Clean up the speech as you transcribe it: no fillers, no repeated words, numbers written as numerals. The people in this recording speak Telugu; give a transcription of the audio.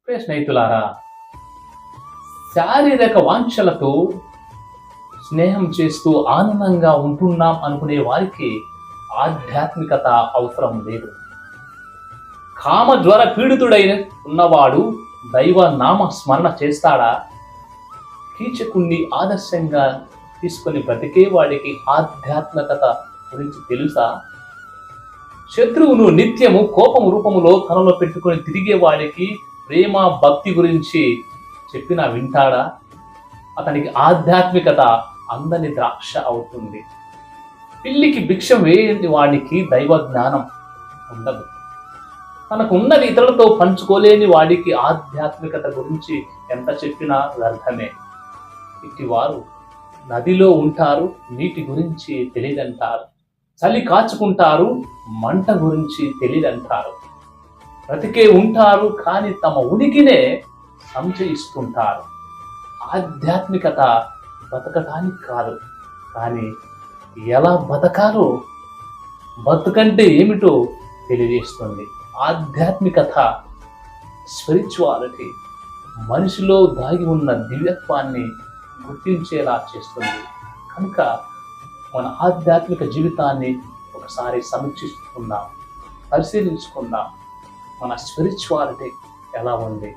ప్రియ స్నేహితులారా, శారీరక వాంఛలతో స్నేహం చేస్తూ ఆనందంగా ఉంటున్నాం అనుకునే వారికి ఆధ్యాత్మికత అవసరం లేదు. కామజ్వర పీడితుడైన ఉన్నవాడు దైవ నామ స్మరణ చేస్తాడా? కీచకుణ్ణి ఆదర్శంగా తీసుకొని బ్రతికే వాడికి ఆధ్యాత్మికత గురించి తెలుసా? శత్రువును నిత్యము కోపం రూపములో తనలో పెట్టుకొని తిరిగే వాడికి ప్రేమ భక్తి గురించి చెప్పినా వింటాడా? అతనికి ఆధ్యాత్మికత అందని ద్రాక్ష అవుతుంది. పిల్లికి భిక్షం వేయని వాడికి దైవ జ్ఞానం ఉండదు. తనకు ఉన్నది ఇతరులతో పంచుకోలేని వాడికి ఆధ్యాత్మికత గురించి ఎంత చెప్పినా వ్యర్థమే. ఇటివారు నదిలో ఉంటారు, నీటి గురించి తెలియదంటారు. చలి కాచుకుంటారు, మంట గురించి తెలియదంటారు. బ్రతికే ఉంటారు కానీ తమ ఉనికినే సంశయిస్తుంటారు. ఆధ్యాత్మికత బతకటానికి కాదు, కానీ ఎలా బతకాలో, బతుకంటే ఏమిటో తెలియజేస్తుంది. ఆధ్యాత్మికత, స్పిరిచువాలిటీ మనిషిలో దాగి ఉన్న దివ్యత్వాన్ని గుర్తించేలా చేస్తుంది. కనుక మన ఆధ్యాత్మిక జీవితాన్ని ఒకసారి సమీక్షించుకుందాం, పరిశీలించుకుందాం. మన స్పిరిచువాలిటీ ఎలా ఉంది,